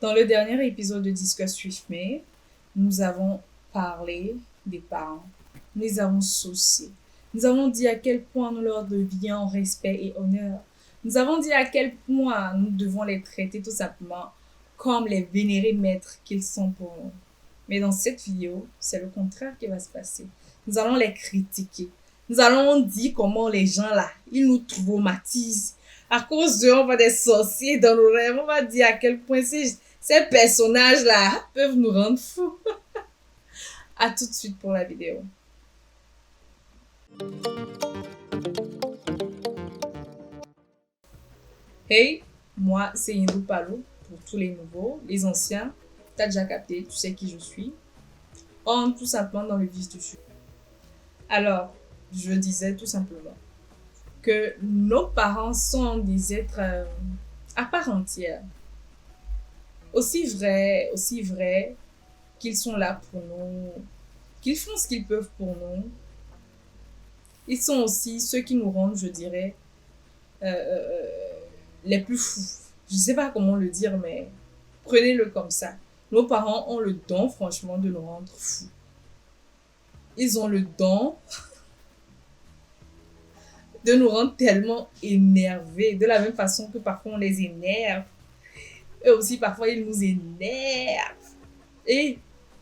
Dans le dernier épisode de Discuss with Me, nous avons parlé des parents. Nous les avons saucés. Nous avons dit à quel point nous leur devions respect et honneur. Nous avons dit à quel point nous devons les traiter tout simplement comme les vénérés maîtres qu'ils sont pour nous. Mais dans cette vidéo, c'est le contraire qui va se passer. Nous allons les critiquer. Nous allons dire comment les gens là, ils nous traumatisent. À cause d'eux, on va des sorciers dans nos rêves. On va dire à quel point ces personnages-là peuvent nous rendre fous. À tout de suite pour la vidéo. Hey, moi c'est Indou Palo pour tous les nouveaux, les anciens. T'as déjà capté, tu sais qui je suis. On tout simplement dans le vif du sujet. Alors, je disais tout simplement que nos parents sont des êtres à part entière. Aussi vrai qu'ils sont là pour nous, qu'ils font ce qu'ils peuvent pour nous. Ils sont aussi ceux qui nous rendent, je dirais, les plus fous. Je ne sais pas comment le dire, mais prenez-le comme ça. Nos parents ont le don, franchement, de nous rendre fous. Ils ont le don de nous rendre tellement énervés, de la même façon que parfois on les énerve. Eux aussi, parfois, ils nous énervent. Et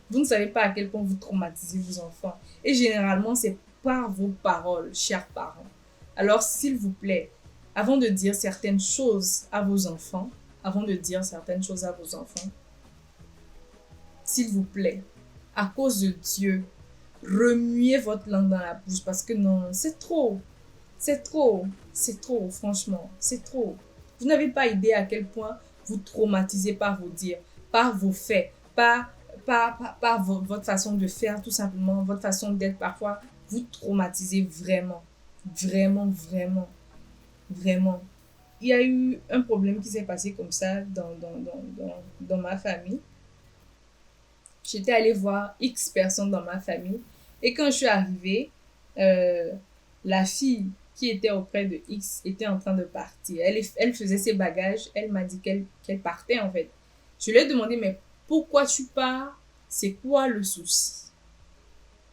vous ne savez pas à quel point vous traumatisez vos enfants. Et généralement, c'est par vos paroles, chers parents. Alors, s'il vous plaît, avant de dire certaines choses à vos enfants, s'il vous plaît, à cause de Dieu, remuez votre langue dans la bouche parce que non, c'est trop, franchement, c'est trop. Vous n'avez pas idée à quel point vous traumatisez par vos dires, par vos faits, par votre façon de faire, tout simplement, votre façon d'être. Parfois, vous traumatisez vraiment, vraiment. Il y a eu un problème qui s'est passé comme ça dans ma famille. J'étais allée voir X personnes dans ma famille. Et quand je suis arrivée, la fille qui était auprès de X était en train de partir. Elle faisait ses bagages. Elle m'a dit qu'elle partait, en fait. Je lui ai demandé, mais pourquoi tu pars? C'est quoi le souci?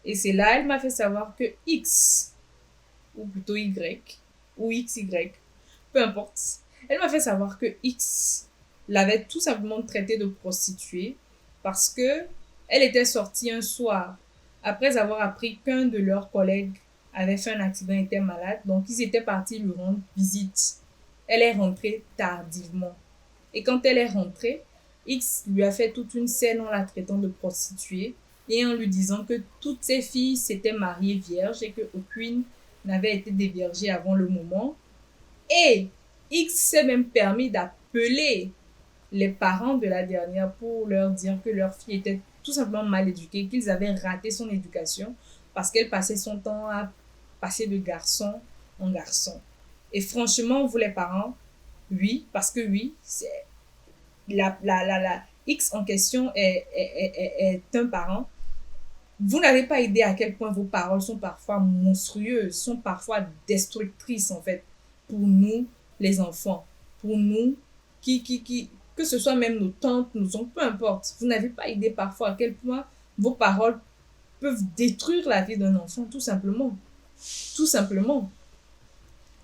Et c'est là, elle m'a fait savoir que X, ou plutôt Y, ou XY, peu importe. Elle m'a fait savoir que X l'avait tout simplement traité de prostituée parce que elle était sortie un soir après avoir appris qu'un de leurs collègues avait fait un accident et était malade. Donc, ils étaient partis lui rendre visite. Elle est rentrée tardivement. Et quand elle est rentrée, X lui a fait toute une scène en la traitant de prostituée et en lui disant que toutes ses filles s'étaient mariées vierges et qu'aucune n'avait été déviergée avant le moment. Et X s'est même permis d'appeler les parents de la dernière pour leur dire que leur fille était tout simplement mal éduquée, qu'ils avaient raté son éducation parce qu'elle passait son temps à passer de garçon en garçon. Et franchement, vous les parents, oui, parce que oui, c'est la X en question est un parent. Vous n'avez pas idée à quel point vos paroles sont parfois monstrueuses, sont parfois destructrices en fait, pour nous, les enfants, pour nous, que ce soit même nos tantes, nos oncles, peu importe. Vous n'avez pas idée parfois à quel point vos paroles peuvent détruire la vie d'un enfant, tout simplement. Tout simplement.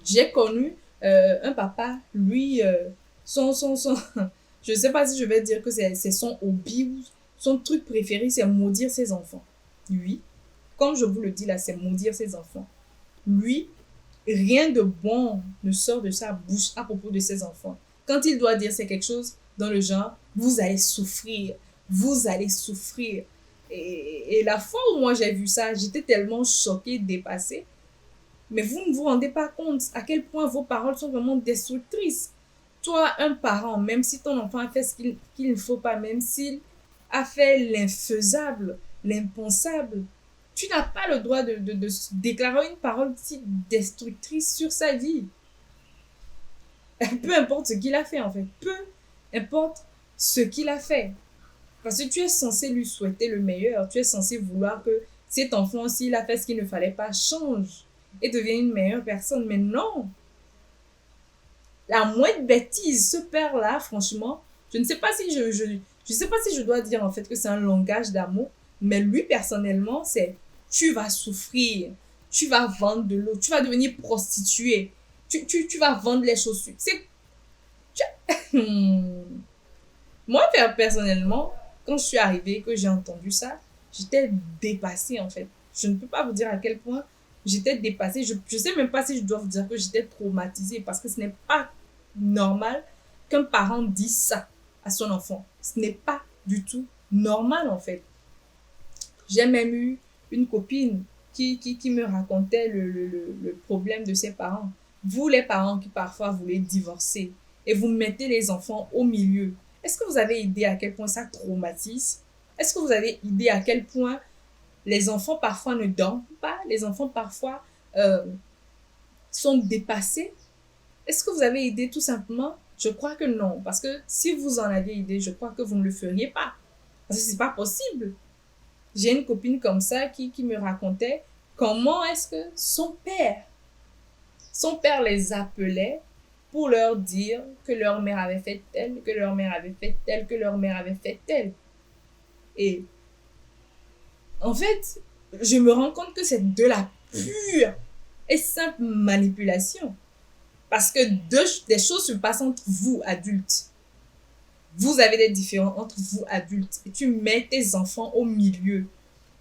J'ai connu un papa, lui, je ne sais pas si je vais dire que c'est son hobby ou son truc préféré, c'est maudire ses enfants. Lui, comme je vous le dis là, c'est maudire ses enfants. Lui, rien de bon ne sort de sa bouche à propos de ses enfants. Quand il doit dire c'est quelque chose dans le genre, vous allez souffrir. Et la fois où moi j'ai vu ça, j'étais tellement choquée, dépassée. Mais vous ne vous rendez pas compte à quel point vos paroles sont vraiment destructrices. Toi, un parent, même si ton enfant a fait ce qu'il ne faut pas, même s'il a fait l'infaisable, l'impensable, tu n'as pas le droit de déclarer une parole si destructrice sur sa vie. Peu importe ce qu'il a fait, en fait. Peu importe ce qu'il a fait. Parce que tu es censé lui souhaiter le meilleur. Tu es censé vouloir que cet enfant, s'il a fait ce qu'il ne fallait pas, change et devienne une meilleure personne. Mais non. La moindre bêtise, ce père-là, franchement, Je ne sais pas si je sais pas si je dois dire en fait que c'est un langage d'amour, mais lui personnellement, c'est tu vas souffrir, tu vas vendre de l'eau, tu vas devenir prostituée, tu vas vendre les chaussures. Moi, personnellement, quand je suis arrivée, que j'ai entendu ça, j'étais dépassée en fait. Je ne peux pas vous dire à quel point j'étais dépassée. Je sais même pas si je dois vous dire que j'étais traumatisée parce que ce n'est pas normal qu'un parent dise ça à son enfant. Ce n'est pas du tout normal en fait. J'ai même eu une copine qui me racontait le problème de ses parents. Vous, les parents qui parfois voulez divorcer et vous mettez les enfants au milieu, est-ce que vous avez idée à quel point ça traumatise? Est-ce que vous avez idée à quel point les enfants parfois ne dorment pas? Les enfants parfois sont dépassés? Est-ce que vous avez idée tout simplement? Je crois que non. Parce que si vous en avez idée, je crois que vous ne le feriez pas. Parce que c'est pas possible. J'ai une copine comme ça qui me racontait comment est-ce que son père les appelait pour leur dire que leur mère avait fait tel, que leur mère avait fait tel, que leur mère avait fait tel. Et en fait, je me rends compte que c'est de la pure et simple manipulation. Parce que des choses se passent entre vous, adultes. Vous avez des différends entre vous, adultes. Et tu mets tes enfants au milieu.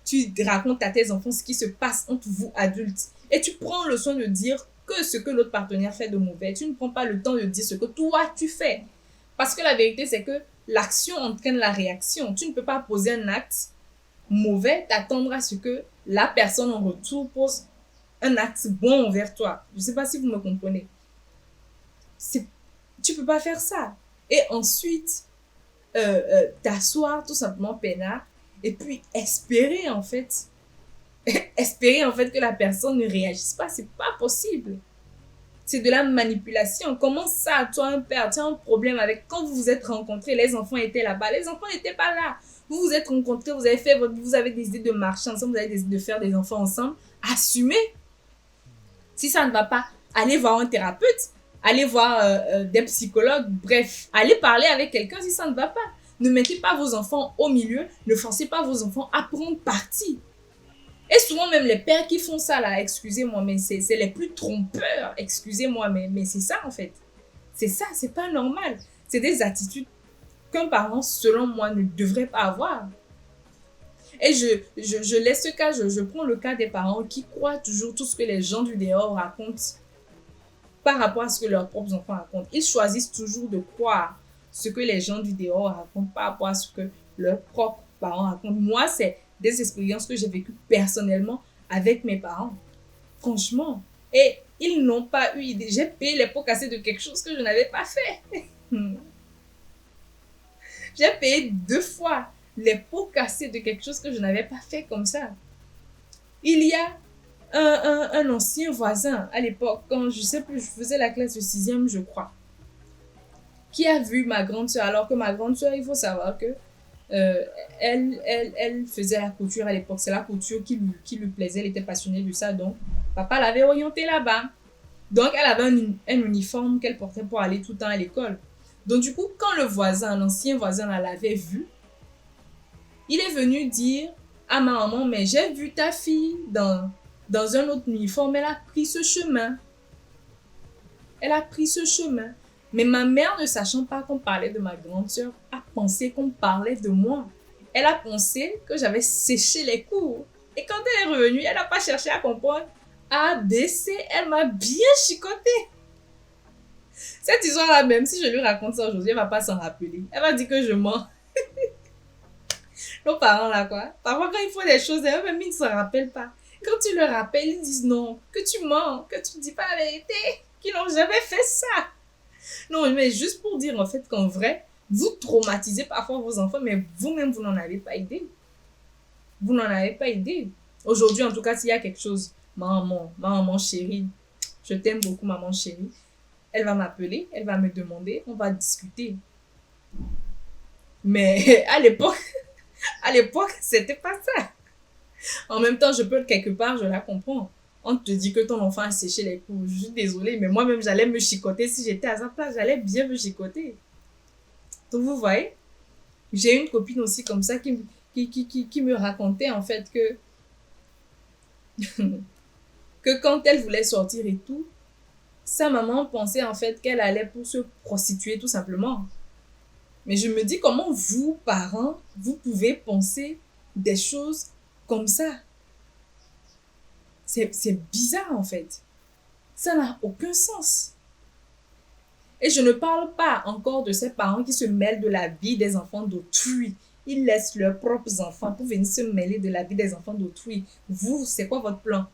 Tu racontes à tes enfants ce qui se passe entre vous, adultes. Et tu prends le soin de dire que ce que l'autre partenaire fait de mauvais. Tu ne prends pas le temps de dire ce que toi, tu fais. Parce que la vérité, c'est que l'action entraîne la réaction. Tu ne peux pas poser un acte mauvais, t'attendre à ce que la personne en retour pose un acte bon envers toi. Je ne sais pas si vous me comprenez. Tu peux pas faire ça. Et ensuite, t'asseoir tout simplement peinard et puis espérer en fait que la personne ne réagisse pas. C'est pas possible. C'est de la manipulation. Comment ça, toi, un père, tu as un problème avec... Quand vous vous êtes rencontrés, les enfants étaient là-bas. Les enfants n'étaient pas là. Vous vous êtes rencontrés, vous avez fait vous avez décidé de marcher ensemble, vous avez décidé de faire des enfants ensemble. Assumez. Si ça ne va pas, allez voir un thérapeute, allez voir des psychologues, bref, allez parler avec quelqu'un si ça ne va pas. Ne mettez pas vos enfants au milieu, ne forcez pas vos enfants à prendre parti. Et souvent même les pères qui font ça là, excusez-moi, mais c'est les plus trompeurs, excusez-moi, mais c'est ça en fait. C'est ça, c'est pas normal. C'est des attitudes qu'un parent, selon moi, ne devrait pas avoir. Et je laisse ce cas, je prends le cas des parents qui croient toujours tout ce que les gens du dehors racontent par rapport à ce que leurs propres enfants racontent. Ils choisissent toujours de croire ce que les gens du dehors racontent par rapport à ce que leurs propres parents racontent. Moi, c'est des expériences que j'ai vécues personnellement avec mes parents. Franchement. Et ils n'ont pas eu idée. J'ai payé les pots cassés de quelque chose que je n'avais pas fait. J'ai payé 2 fois les pots cassés de quelque chose que je n'avais pas fait comme ça. Il y a un ancien voisin à l'époque, quand je sais plus, je faisais la classe de 6e, je crois, qui a vu ma grande soeur, alors que ma grande soeur, il faut savoir que elle faisait la couture à l'époque. C'est la couture qui lui plaisait, elle était passionnée de ça, donc papa l'avait orientée là-bas. Donc elle avait un uniforme qu'elle portait pour aller tout le temps à l'école. Donc du coup, quand l'ancien voisin l'avait vue, il est venu dire à ma maman, mais j'ai vu ta fille dans un autre uniforme, elle a pris ce chemin. Elle a pris ce chemin. Mais ma mère, ne sachant pas qu'on parlait de ma grande sœur, a pensé qu'on parlait de moi. Elle a pensé que j'avais séché les cours. Et quand elle est revenue, elle n'a pas cherché à comprendre. A, B, C, elle m'a bien chicoté. Cette histoire-là, même si je lui raconte ça aujourd'hui, elle ne va pas s'en rappeler. Elle va dire que je mens. Nos parents là, quoi. Parfois, quand il faut des choses, eux-mêmes, ils ne se rappellent pas. Quand tu leur rappelles, ils disent non, que tu mens, que tu ne dis pas la vérité, qu'ils n'ont jamais fait ça. Non, mais juste pour dire en fait qu'en vrai, vous traumatisez parfois vos enfants, mais vous-même, vous n'en avez pas idée. Vous n'en avez pas idée. Aujourd'hui, en tout cas, s'il y a quelque chose, ma maman chérie, je t'aime beaucoup, maman chérie, elle va m'appeler, elle va me demander, on va discuter. Mais à l'époque, c'était pas ça. En même temps, quelque part, je la comprends. On te dit que ton enfant a séché les cours. Je suis désolée, mais moi-même, j'allais me chicoter. Si j'étais à sa place, j'allais bien me chicoter. Donc, vous voyez, j'ai une copine aussi comme ça qui me racontait en fait que quand elle voulait sortir et tout, sa maman pensait en fait qu'elle allait pour se prostituer tout simplement. Mais je me dis comment vous, parents, vous pouvez penser des choses comme ça. C'est bizarre en fait. Ça n'a aucun sens. Et je ne parle pas encore de ces parents qui se mêlent de la vie des enfants d'autrui. Ils laissent leurs propres enfants pour venir se mêler de la vie des enfants d'autrui. Vous, c'est quoi votre plan?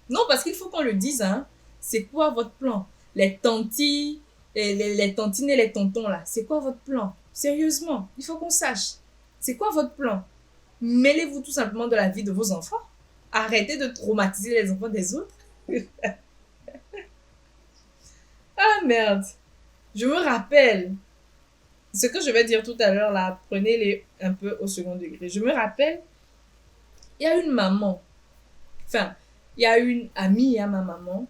Non, parce qu'il faut qu'on le dise, hein. C'est quoi votre plan? Les tantis, les tantines et les tontons, là, c'est quoi votre plan? Sérieusement, il faut qu'on sache. C'est quoi votre plan? Mêlez-vous tout simplement de la vie de vos enfants. Arrêtez de traumatiser les enfants des autres. Ah merde. Je me rappelle. Ce que je vais dire tout à l'heure, là, prenez-les un peu au second degré. Je me rappelle, il y a une maman. Enfin, il y a une amie à ma maman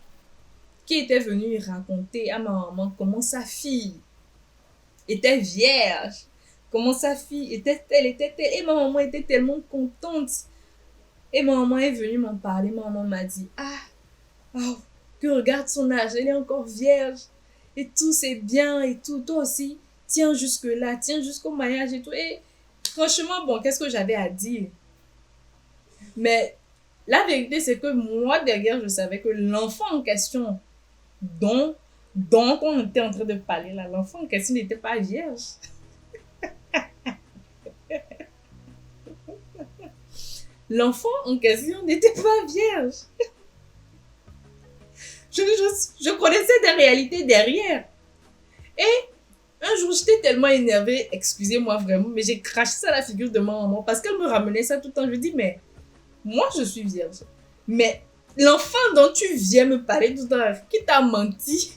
qui était venue raconter à ma maman comment sa fille était vierge, comment sa fille était telle, et ma maman était tellement contente. Et ma maman est venue m'en parler, ma maman m'a dit, oh, que regarde son âge, elle est encore vierge, et tout c'est bien, et tout, toi aussi, tiens jusque là, tiens jusqu'au mariage et tout. Et franchement, bon, qu'est-ce que j'avais à dire? Mais la vérité, c'est que moi, derrière, je savais que l'enfant en question, dont on était en train de parler là, l'enfant en question n'était pas vierge. L'enfant en question n'était pas vierge. Je connaissais des réalités derrière. Et un jour, j'étais tellement énervée, excusez-moi vraiment, mais j'ai craché ça à la figure de ma maman parce qu'elle me ramenait ça tout le temps. Je lui dis, mais moi, je suis vierge. Mais l'enfant dont tu viens me parler tout à l'heure, qui t'a menti,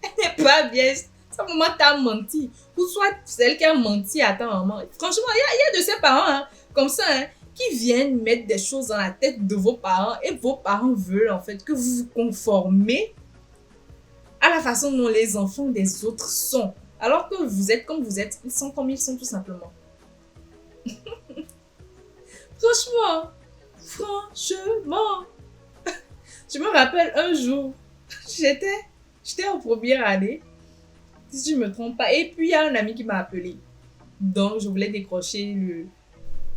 elle n'est pas vierge. Sa maman t'a menti. Ou soit celle qui a menti à ta maman. Franchement, il y a de ces parents, hein, comme ça, hein, qui viennent mettre des choses dans la tête de vos parents et vos parents veulent en fait que vous vous conformez à la façon dont les enfants des autres sont. Alors que vous êtes comme vous êtes, ils sont comme ils sont tout simplement. Franchement. Je me rappelle un jour, j'étais en première année, si je ne me trompe pas, et puis il y a un ami qui m'a appelé. Donc je voulais décrocher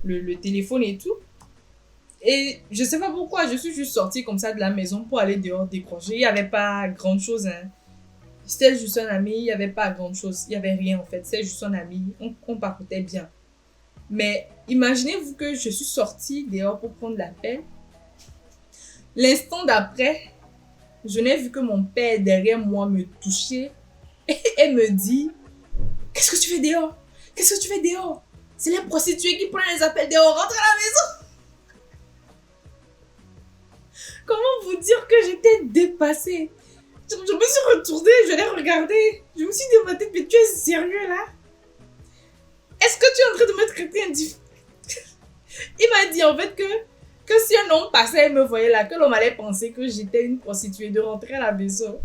le téléphone et tout. Et je sais pas pourquoi, je suis juste sortie comme ça de la maison pour aller dehors décrocher. Il n'y avait pas grand chose, hein. C'était juste un ami, il n'y avait pas grand chose. Il n'y avait rien en fait, c'était juste un ami. On papotait bien. Mais imaginez-vous que je suis sortie dehors pour prendre l'appel. L'instant d'après, je n'ai vu que mon père derrière moi me toucher et me dit « Qu'est-ce que tu fais dehors? Qu'est-ce que tu fais dehors? C'est les prostituées qui prennent les appels dehors, rentre à la maison !» Comment vous dire que j'étais dépassée? Je me suis retournée, je l'ai regardé. Je me suis dit dans ma tête, mais tu es sérieux là? Est-ce que tu es en train de me traiter indifférent? Il m'a dit en fait que si un homme passait et me voyait là, que l'homme allait penser que j'étais une prostituée, de rentrer à la maison.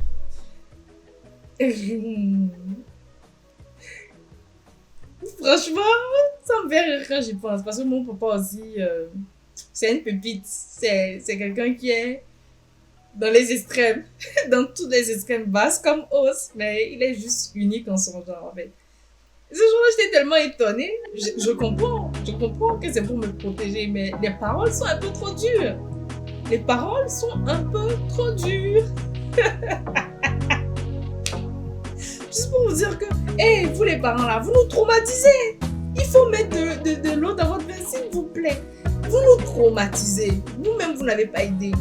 Franchement, ça me fait rire quand j'y pense. Parce que mon papa aussi, c'est une pépite. C'est quelqu'un qui est dans les extrêmes. Dans tous les extrêmes, basse comme hausse. Mais il est juste unique en son genre, en fait. Ce jour-là, j'étais tellement étonnée. Je comprends que c'est pour me protéger. Mais les paroles sont un peu trop dures. Les paroles sont un peu trop dures. Juste pour vous dire que, hey, vous les parents là, vous nous traumatisez. Il faut mettre de l'eau dans votre vin, s'il vous plaît. Vous nous traumatisez. Vous-même, vous n'avez pas aidé.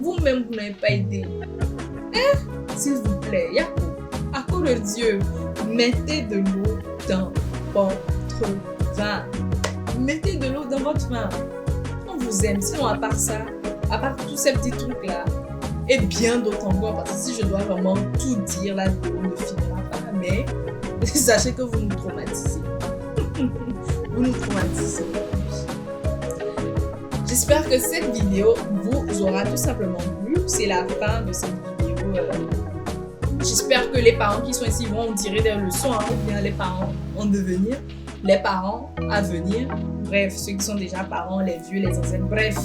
Vous-même, vous n'avez pas aidé. Hein? S'il vous plaît, Yakou, à cause de Dieu, mettez de l'eau dans votre vin. Mettez de l'eau dans votre vin. On vous aime. Sinon, à part ça, à part tous ces petits trucs-là, et bien d'autres encore, parce que si je dois vraiment tout dire, la vidéo ne finira pas, mais sachez que vous nous traumatisez. Vous nous traumatisez. J'espère que cette vidéo vous aura tout simplement plu. C'est la fin de cette vidéo J'espère que les parents qui sont ici vont en tirer des leçons, hein, ou bien les parents en devenir, les parents à venir, bref, ceux qui sont déjà parents, les vieux, les anciens, bref.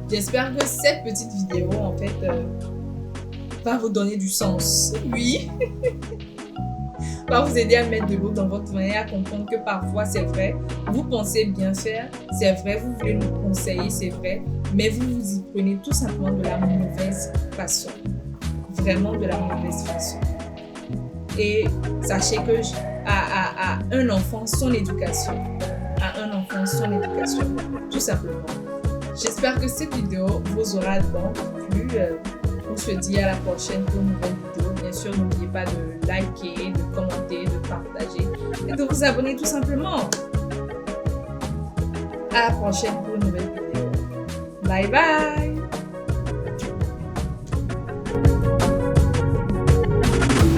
J'espère que cette petite vidéo, en fait, va vous donner du sens. Oui. Va vous aider à mettre de l'eau dans votre vin et à comprendre que parfois, c'est vrai, vous pensez bien faire, c'est vrai, vous voulez nous conseiller, c'est vrai, mais vous vous y prenez tout simplement de la mauvaise façon. Vraiment de la mauvaise façon. Et sachez que à un enfant, son éducation. À un enfant, son éducation. Tout simplement. J'espère que cette vidéo vous aura donc plu. On se dit à la prochaine pour une nouvelle vidéo. Bien sûr, n'oubliez pas de liker, de commenter, de partager et de vous abonner tout simplement. À la prochaine pour une nouvelle vidéo. Bye bye!